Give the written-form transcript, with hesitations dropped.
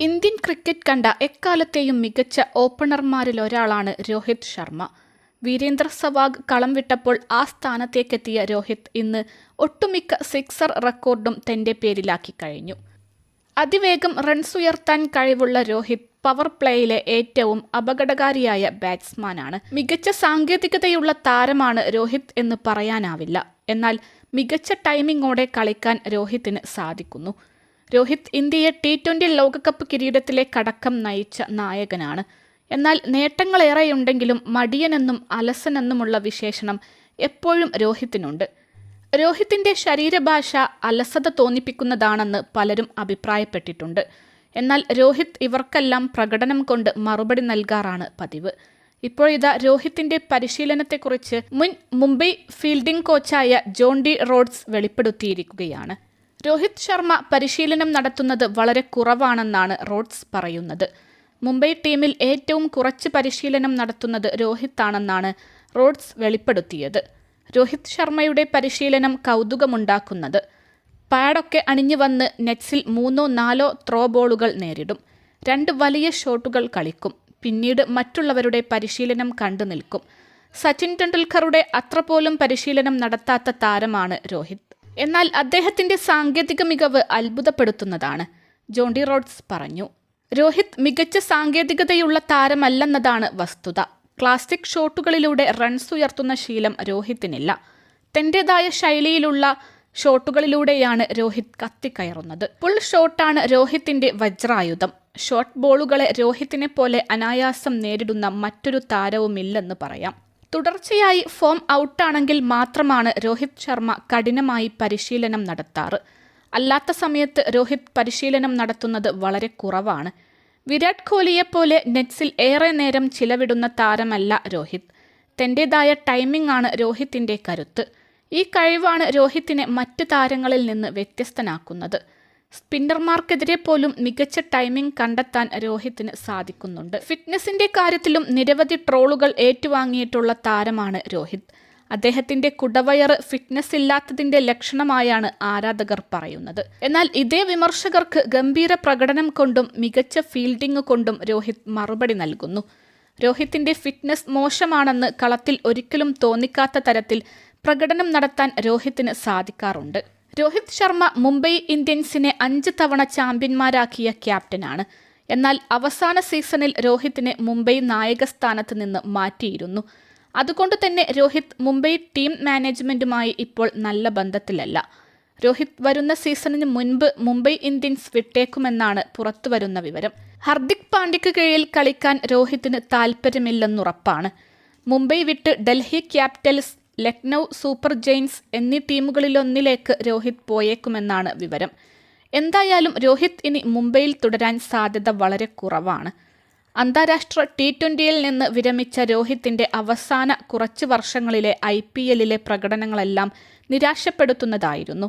Indian cricket കണ്ട എക്കാലത്തെയും മികച്ച ഓപ്പണർമാരിലൊരാളാണ് രോഹിത് ശർമ്മ. വീരേന്ദർ സെവാഗ് കളം വിട്ടപ്പോൾ ആ സ്ഥാനത്തേക്കെത്തിയ രോഹിത് ഇന്ന് ഒട്ടുമിക്ക സിക്സർ റെക്കോർഡും തന്റെ പേരിലാക്കി കഴിഞ്ഞു. അതിവേഗം റൺസ് ഉയർത്താൻ കഴിവുള്ള രോഹിത് പവർ പ്ലേയിലെ ഏറ്റവും അപകടകാരിയായ ബാറ്റ്സ്മാനാണ്. മികച്ച സാങ്കേതികതയുള്ള താരമാണ് രോഹിത് എന്ന് പറയാനാവില്ല. എന്നാൽ മികച്ച ടൈമിങ്ങോടെ കളിക്കാൻ രോഹിത്തിന് സാധിക്കുന്നു. രോഹിത് ഇന്ത്യയെ T20 ലോകകപ്പ് കിരീടത്തിലെ കടക്കം നയിച്ച നായകനാണ്. എന്നാൽ നേട്ടങ്ങളേറെയുണ്ടെങ്കിലും മടിയനെന്നും അലസനെന്നുമുള്ള വിശേഷണം എപ്പോഴും രോഹിത്തിനുണ്ട്. രോഹിത്തിന്റെ ശരീരഭാഷ അലസത തോന്നിപ്പിക്കുന്നതാണെന്ന് പലരും അഭിപ്രായപ്പെട്ടിട്ടുണ്ട്. എന്നാൽ രോഹിത് ഇവർക്കെല്ലാം പ്രകടനം കൊണ്ട് മറുപടി നൽകാറാണ് പതിവ്. ഇപ്പോഴിതാ രോഹിത്തിന്റെ പരിശീലനത്തെക്കുറിച്ച് മുൻ മുംബൈ ഫീൽഡിംഗ് കോച്ചായ ജോൺ ഡി റോഡ്സ് വെളിപ്പെടുത്തിയിരിക്കുകയാണ്. രോഹിത് ശർമ്മ പരിശീലനം നടത്തുന്നത് വളരെ കുറവാണെന്നാണ് റോഡ്സ് പറയുന്നത്. മുംബൈ ടീമിൽ ഏറ്റവും കുറച്ച് പരിശീലനം നടത്തുന്നത് രോഹിത് ആണെന്നാണ് റോഡ്സ് വെളിപ്പെടുത്തിയത്. രോഹിത് ശർമ്മയുടെ പരിശീലനം കൗതുകമുണ്ടാക്കുന്നത്. പാഡൊക്കെ അണിഞ്ഞു വന്ന് നെറ്റ്സിൽ 3-4 ത്രോ ബോളുകൾ നേരിടും. 2 വലിയ ഷോട്ടുകൾ കളിക്കും. പിന്നീട് മറ്റുള്ളവരുടെ പരിശീലനം കണ്ടു നിൽക്കും. സച്ചിൻ ടെണ്ടുൽക്കറുടെ അത്ര പോലും പരിശീലനം നടത്താത്ത താരമാണ് രോഹിത്. എന്നാൽ അദ്ദേഹത്തിന്റെ സാങ്കേതിക മികവ് അത്ഭുതപ്പെടുത്തുന്നതാണ്, ജോൺ ഡി റോഡ്സ് പറഞ്ഞു. രോഹിത് മികച്ച സാങ്കേതികതയുള്ള താരമല്ലെന്നതാണ് വസ്തുത. ക്ലാസിക് ഷോട്ടുകളിലൂടെ റൺസ് ഉയർത്തുന്ന ശീലം രോഹിത്തിനില്ല. തന്റേതായ ശൈലിയിലുള്ള ഷോട്ടുകളിലൂടെയാണ് രോഹിത് കത്തിക്കയറുന്നത്. പുൾ ഷോട്ടാണ് രോഹിത്തിന്റെ വജ്രായുധം. ഷോർട്ട് ബോളുകളെ രോഹിത്തിനെ പോലെ അനായാസം നേരിടുന്ന മറ്റൊരു താരവുമില്ലെന്ന് പറയാം. തുടർച്ചയായി ഫോം ഔട്ടാണെങ്കിൽ മാത്രമാണ് രോഹിത് ശർമ്മ കഠിനമായി പരിശീലനം നടത്താറ്. അല്ലാത്ത സമയത്ത് രോഹിത് പരിശീലനം നടത്തുന്നത് വളരെ കുറവാണ്. വിരാട് കോഹ്ലിയെപ്പോലെ നെറ്റ്സിൽ ഏറെ നേരം ചിലവിടുന്ന താരമല്ല രോഹിത്. തന്റേതായ ടൈമിംഗ് ആണ് രോഹിത്തിന്റെ കരുത്ത്. ഈ കഴിവാണ് രോഹിത്തിനെ മറ്റ് താരങ്ങളിൽ നിന്ന് വ്യത്യസ്തനാക്കുന്നത്. സ്പിന്നർമാർക്കെതിരെ പോലും മികച്ച ടൈമിംഗ് കണ്ടെത്താൻ രോഹിത്തിന് സാധിക്കുന്നുണ്ട്. ഫിറ്റ്നസിന്റെ കാര്യത്തിലും നിരവധി ട്രോളുകൾ ഏറ്റുവാങ്ങിയിട്ടുള്ള താരമാണ് രോഹിത്. അദ്ദേഹത്തിന്റെ കുടവയറ് ഫിറ്റ്നസ് ഇല്ലാത്തതിന്റെ ലക്ഷണമായാണ് ആരാധകർ പറയുന്നത്. എന്നാൽ ഇതേ വിമർശകർക്ക് ഗംഭീര പ്രകടനം കൊണ്ടും മികച്ച ഫീൽഡിംഗ് കൊണ്ടും രോഹിത് മറുപടി നൽകുന്നു. രോഹിത്തിന്റെ ഫിറ്റ്നസ് മോശമാണെന്ന് കളത്തിൽ ഒരിക്കലും തോന്നിക്കാത്ത തരത്തിൽ പ്രകടനം നടത്താൻ രോഹിത്തിന് സാധിക്കാറുണ്ട്. രോഹിത് ശർമ്മ മുംബൈ ഇന്ത്യൻസിനെ 5 തവണ ചാമ്പ്യന്മാരാക്കിയ ക്യാപ്റ്റനാണ്. എന്നാൽ അവസാന സീസണിൽ രോഹിത്തിനെ മുംബൈ നായകസ്ഥാനത്ത് നിന്ന് മാറ്റിയിരുന്നു. അതുകൊണ്ട് തന്നെ രോഹിത് മുംബൈ ടീം മാനേജ്മെന്റുമായി ഇപ്പോൾ നല്ല ബന്ധത്തിലല്ല. രോഹിത് വരുന്ന സീസണിന് മുൻപ് മുംബൈ ഇന്ത്യൻസ് വിട്ടേക്കുമെന്നാണ് പുറത്തുവരുന്ന വിവരം. ഹർദിക് പാണ്ഡ്യയ്ക്ക് കീഴിൽ കളിക്കാൻ രോഹിത്തിന് താൽപ്പര്യമില്ലെന്നുറപ്പാണ്. മുംബൈ വിട്ട് Delhi Capitals, Lucknow super giants എന്നീ ടീമുകളിലൊന്നിലേക്ക് രോഹിത് പോയേക്കുമെന്നാണ് വിവരം. എന്തായാലും രോഹിത് ഇനി മുംബൈയിൽ തുടരാൻ സാധ്യത വളരെ കുറവാണ്. അന്താരാഷ്ട്ര T20 നിന്ന് വിരമിച്ച രോഹിത്തിന്റെ അവസാന കുറച്ച് വർഷങ്ങളിലെ IPL പ്രകടനങ്ങളെല്ലാം നിരാശപ്പെടുത്തുന്നതായിരുന്നു.